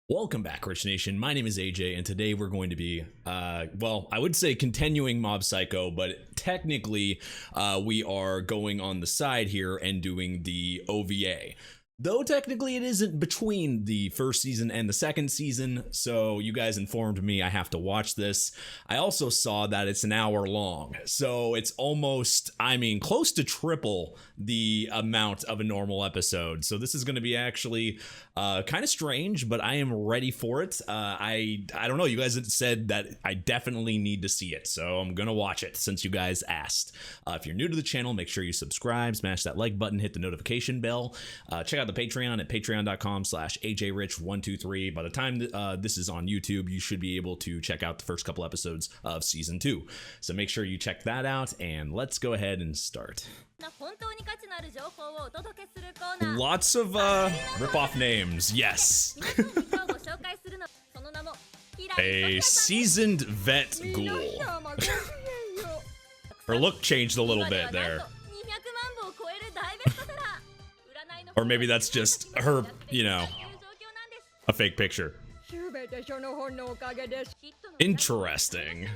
Welcome back, Rich Nation. My name is AJ, and today we're going to be, well, I would say continuing Mob Psycho, but technically, we are going on the side here and doing the OVA. Though technically it isn't between the first season and the second season, so you guys informed me I have to watch this. I also saw that it's an hour long, so it's almost, I mean, close to triple the amount of a normal episode. So this is going to be actually kind of strange, but I am ready for it. I don't know, you guys had said that I definitely need to see it, so I'm gonna watch it since you guys asked. If you're new to the channel, make sure you subscribe, smash that like button, hit the notification bell, check out the Patreon at patreon.com/ajrich123. By the time this is on YouTube, you should be able to check out the first couple episodes of season 2. So make sure you check that out, and let's go ahead and start. Lots of rip-off names, yes. A seasoned vet ghoul. Her look changed a little bit there. Or maybe that's just her, you know, a fake picture. Interesting.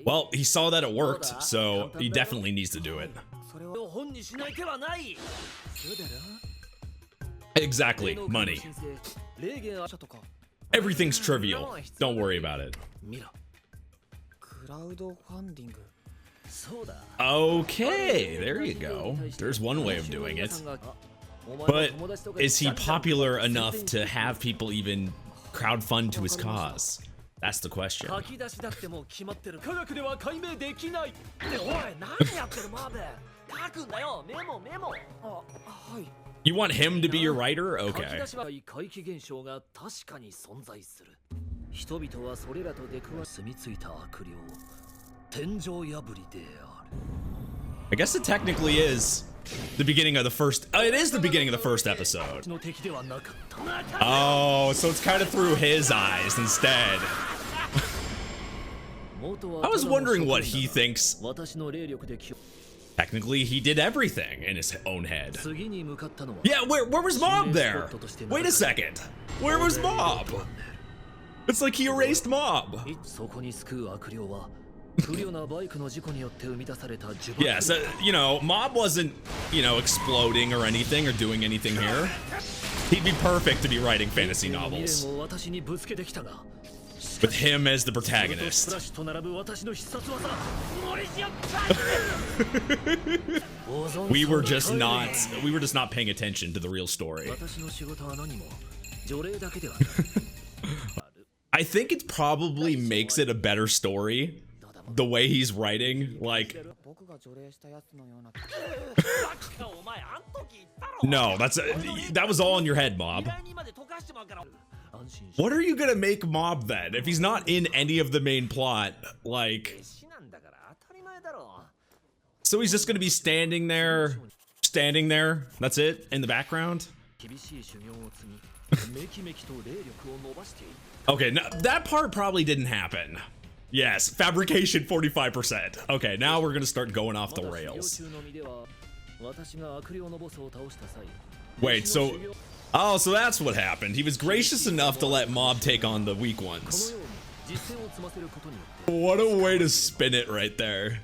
Well, he saw that it worked, so he definitely needs to do it. Exactly, money. Everything's trivial. Don't worry about it. Okay, there you go. There's one way of doing it. But is he popular enough to have people even crowdfund to his cause? That's the question. You want him to be your writer? Okay. I guess it technically is the beginning of the first. Oh, it is the beginning of the first episode. Oh, so it's kind of through his eyes instead. I was wondering what he thinks. Technically, he did everything in his own head. Yeah, where was Mob there? Wait a second. Where was Mob? It's like he erased Mob. Yeah, so, you know, Mob wasn't, you know, exploding or anything or doing anything here. He'd be perfect to be writing fantasy novels. With him as the protagonist. we were just not paying attention to the real story. I think it probably makes it a better story the way he's writing, like. No, that was all in your head, Mob. What are you gonna make Mob then if he's not in any of the main plot? Like, so he's just gonna be standing there. That's it in the background. Okay, now that part probably didn't happen. Yes, fabrication 45%. Okay, now we're gonna start going off the rails. Wait, so. Oh, so that's what happened. He was gracious enough to let Mob take on the weak ones. What a way to spin it right there.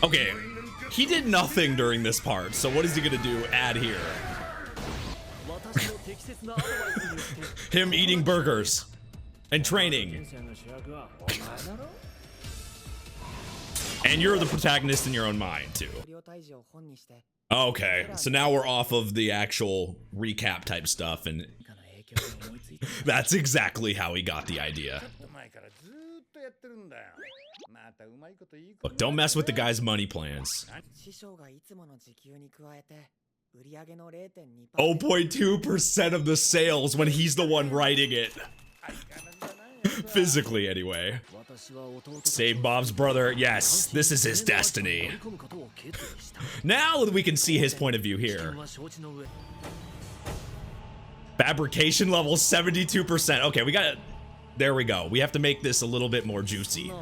Okay, he did nothing during this part, so what is he gonna do? Add here. Him eating burgers and training. And you're the protagonist in your own mind, too. Okay, so now we're off of the actual recap type stuff, and that's exactly how he got the idea. Look, don't mess with the guy's money plans. 0.2% of the sales when he's the one writing it. Physically, anyway. Save Bob's brother. Yes, this is his destiny. Now we can see his point of view here. Fabrication level 72%. Okay, we got it. There we go. We have to make this a little bit more juicy.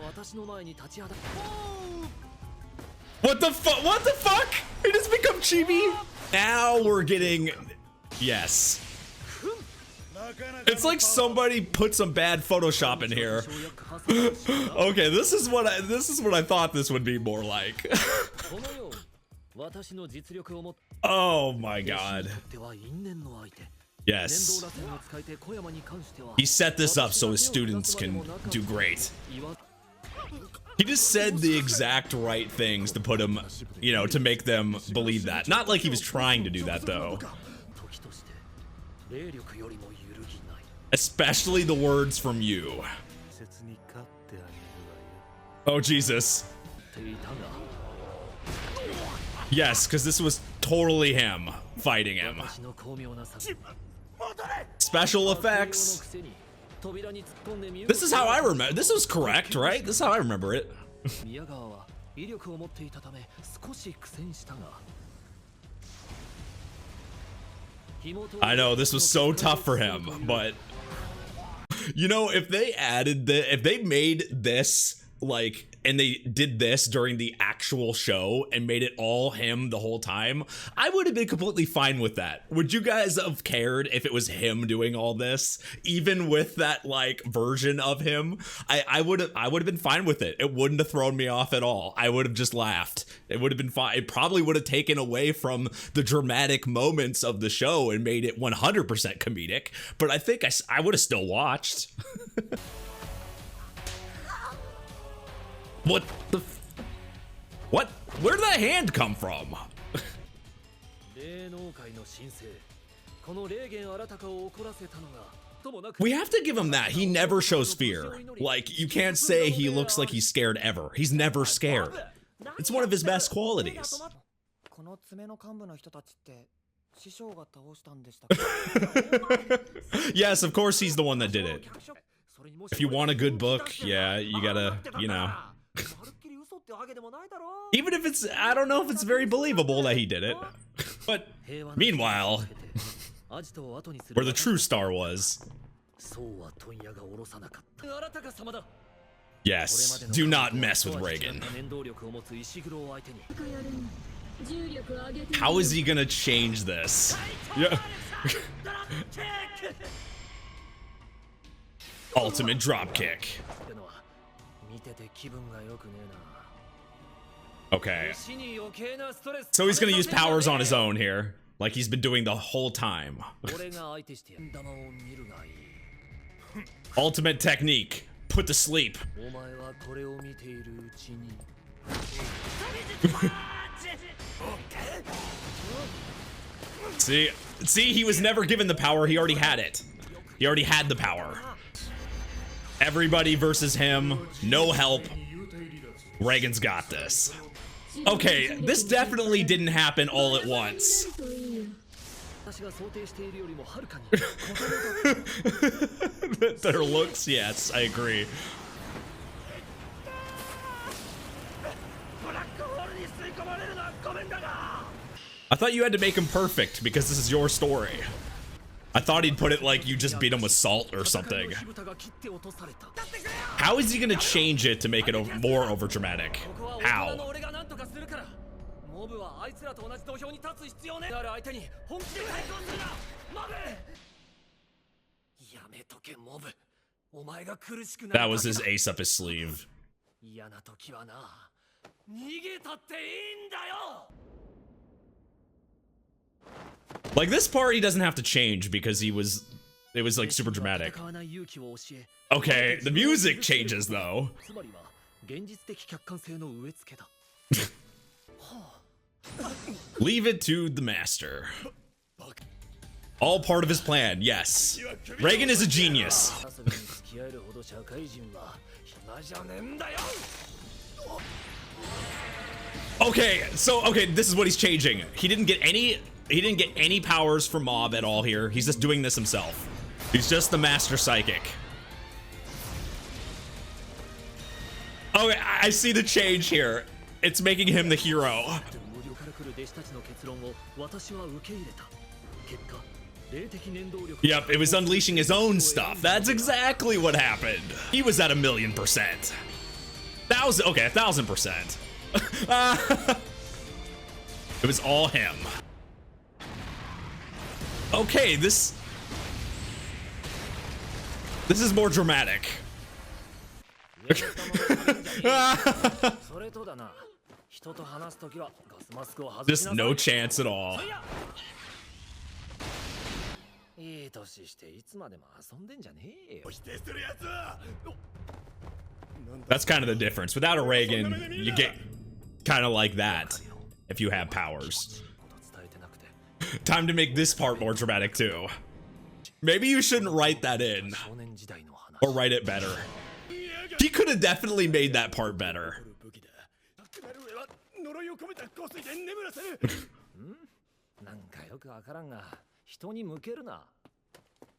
What the fuck? What the fuck? He just become chibi? Now we're getting, yes. It's like somebody put some bad Photoshop in here. Okay, this is what I thought this would be more like. Oh my god. Yes. He set this up so his students can do great. He just said the exact right things to put him, you know, to make them believe that. Not like he was trying to do that though. Especially the words from you. Oh Jesus. Yes, because this was totally him fighting him. Special effects. This is how I remember. This was correct, right? This is how I remember it. I know this was so tough for him, but you know, if they added if they made this like, and they did this during the actual show and made it all him the whole time, I would have been completely fine with that. Would you guys have cared if it was him doing all this, even with that like version of him? I would have been fine with it. It wouldn't have thrown me off at all. I would have just laughed. It would have been fine. It probably would have taken away from the dramatic moments of the show and made it 100% comedic. But I think I would have still watched. What the what? Where did that hand come from? We have to give him that. He never shows fear. Like, you can't say he looks like he's scared ever. He's never scared. It's one of his best qualities. Yes, of course he's the one that did it. If you want a good book, yeah, you gotta, you know. Even if it's, I don't know if it's very believable that he did it. But meanwhile, where the true star was. Yes, do not mess with Reigen. How is he gonna change this? Yeah. Ultimate dropkick. Okay. So he's gonna use powers on his own here, like he's been doing the whole time. Ultimate technique. Put to sleep. See, he was never given the power. He already had it. He already had the power. Everybody versus him. No help. Reigen's got this. Okay, this definitely didn't happen all at once. Their looks, yes, I agree. I thought you had to make him perfect because this is your story. I thought he'd put it like you just beat him with salt or something. How is he gonna change it to make it more overdramatic? How? That was his ace up his sleeve. Like, this part he doesn't have to change because it was like super dramatic. Okay, the music changes though. Leave it to the master. All part of his plan, yes. Reigen is a genius. Okay, so this is what he's changing. He didn't get any powers from Mob at all here. He's just doing this himself. He's just the master psychic. Okay, I see the change here. It's making him the hero. Yep, it was unleashing his own stuff. That's exactly what happened. He was at 1,000,000%. Okay, 1,000%. It was all him. Okay, this is more dramatic. Just no chance at all. That's kind of the difference. Without a Reigen, you get kind of like that if you have powers. Time to make this part more dramatic too. Maybe you shouldn't write that in, or write it better. He could have definitely made that part better.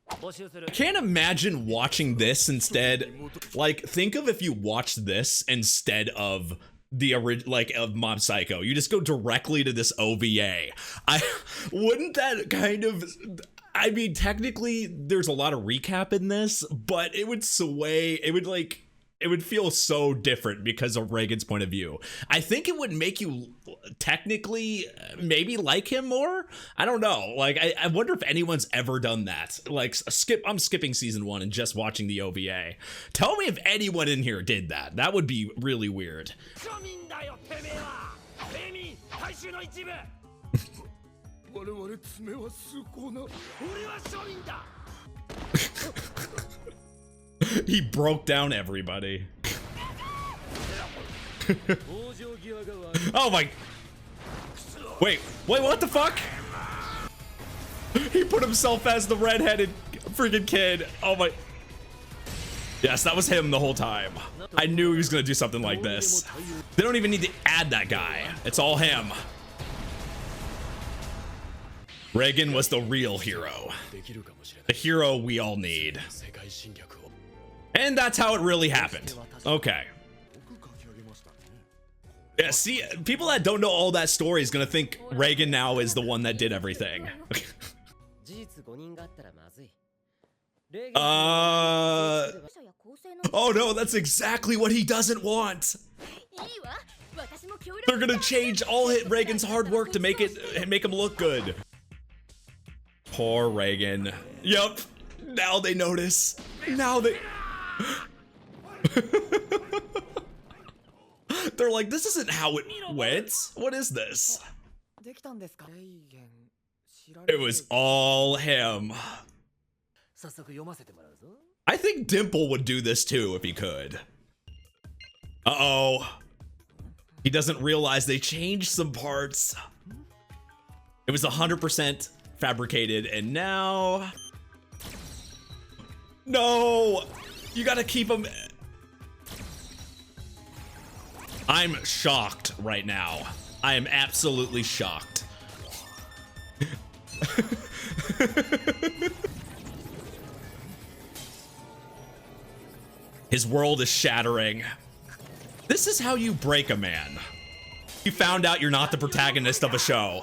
I can't imagine watching this instead. Like, think of if you watched this instead of the original, like, of Mob Psycho. You just go directly to this OVA. Wouldn't that kind of, I mean, technically there's a lot of recap in this, but it would sway, it would feel so different because of Reigen's point of view. I think it would make you technically maybe like him more. I don't know. Like, I wonder if anyone's ever done that. Like, I'm skipping season 1 and just watching the OVA. Tell me if anyone in here did that. That would be really weird. He broke down everybody. Oh my. Wait, what the fuck? He put himself as the redheaded freaking kid. Oh my. Yes, that was him the whole time. I knew he was gonna do something like this. They don't even need to add that guy. It's all him. Reigen was the real hero. The hero we all need. And that's how it really happened. Okay. Yeah, see, people that don't know all that story is gonna think Reigen now is the one that did everything. Oh no, that's exactly what he doesn't want. They're gonna change all Reigen's hard work to make him look good. Poor Reigen. Yup. Now they notice. Now they. They're like, this isn't how it went. What is this? It was all him. I think Dimple would do this too if he could. Uh-oh. He doesn't realize they changed some parts. It was 100% fabricated, and now... No! You gotta keep him... I'm shocked right now. I am absolutely shocked. His world is shattering. This is how you break a man. You found out you're not the protagonist of a show.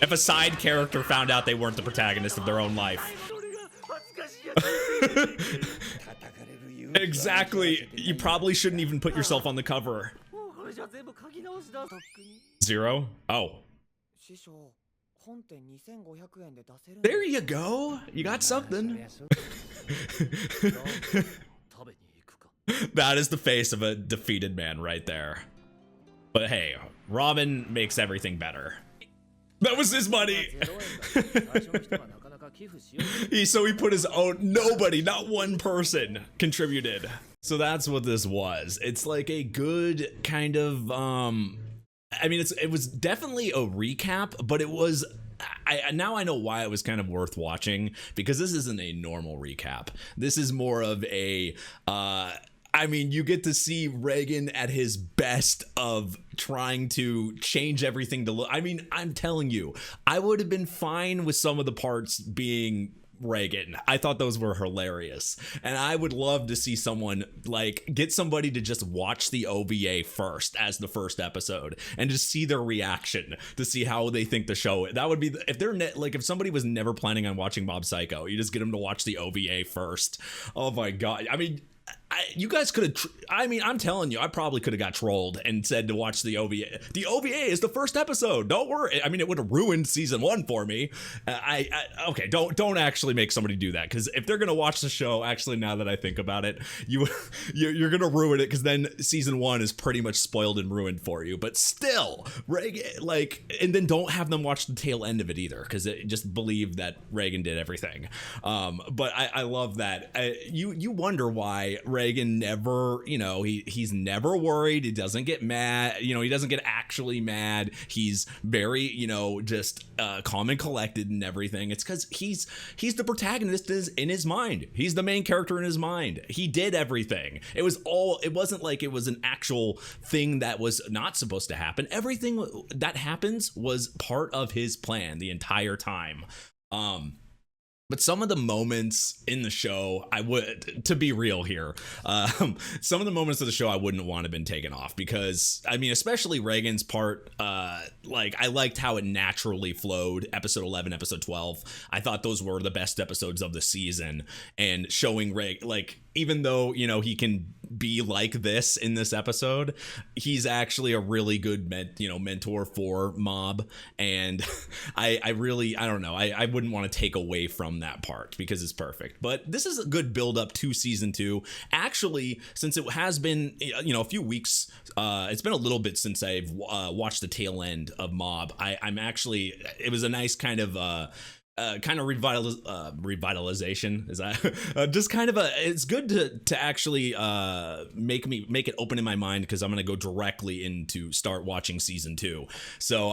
If a side character found out they weren't the protagonist of their own life. Exactly. You probably shouldn't even put yourself on the cover. 0? Oh. There you go. You got something. That is the face of a defeated man right there. But hey, Robin makes everything better. That was his money. So he put his own, nobody, not one person contributed. So that's what this was. It's like a good kind of, I mean, it was definitely a recap, but it was, now I know why it was kind of worth watching, because this isn't a normal recap. This is more of a, I mean, you get to see Reigen at his best of trying to change everything to look. I mean, I'm telling you, I would have been fine with some of the parts being Reigen. I thought those were hilarious. And I would love to see someone, like, get somebody to just watch the OVA first as the first episode and just see their reaction to see how they think the show. That would be, if they're like, if somebody was never planning on watching Mob Psycho, you just get them to watch the OVA first. Oh my God. I mean, you guys could have. I mean, I'm telling you, I probably could have got trolled and said to watch the OVA. The OVA is the first episode. Don't worry. I mean, it would have ruined season 1 for me. Okay, don't actually make somebody do that, because if they're gonna watch the show, actually, now that I think about it, you're gonna ruin it, because then season 1 is pretty much spoiled and ruined for you. But still, and then don't have them watch the tail end of it either, because just believe that Reigen did everything. But I love that. You wonder why Reigen never, he's never worried. He doesn't get mad. He doesn't get actually mad. He's very, just calm and collected and everything. It's because he's the protagonist in his mind. He's the main character in his mind. He did everything. It wasn't like it was an actual thing that was not supposed to happen. Everything that happens was part of his plan the entire time. But some of the moments in the show, to be real here, some of the moments of the show I wouldn't want to have been taken off, because, I mean, especially Reigen's part, I liked how it naturally flowed. Episode 11, episode 12, I thought those were the best episodes of the season, and showing even though, he can be like this in this episode, he's actually a really good mentor for Mob, and I don't know, I wouldn't want to take away from that part, because it's perfect. But this is a good build up to season 2. Actually, since it has been a few weeks, it's been a little bit since I've watched the tail end of Mob. It was a nice kind of revitalization. Is that just kind of it's good to actually make it open in my mind, because I'm going to go directly into start watching season 2. So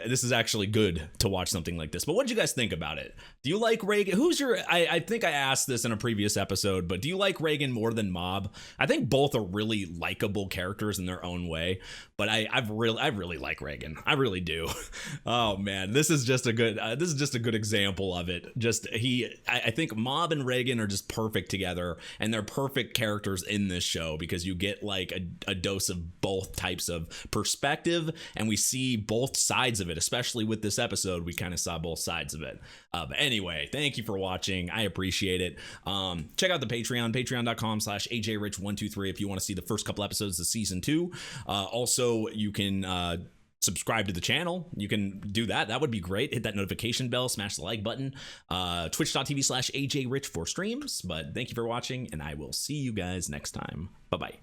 this is actually good to watch something like this. But what did you guys think about it? Do you like Reigen? I think I asked this in a previous episode, but do you like Reigen more than Mob? I think both are really likable characters in their own way, but I really like Reigen. I really do. Oh man, this is just a good example of it. I think Mob and Reigen are just perfect together, and they're perfect characters in this show, because you get like a dose of both types of perspective, and we see both sides of it. Especially with this episode, we kind of saw both sides of it. But anyway, thank you for watching. I appreciate it. Check out the patreon.com/ajrich123 if you want to see the first couple episodes of season 2. Also, you can subscribe to the channel. You can do that. That would be great. Hit that notification bell, smash the like button. Twitch.tv/ajrich for streams. But thank you for watching, and I will see you guys next time. Bye-bye.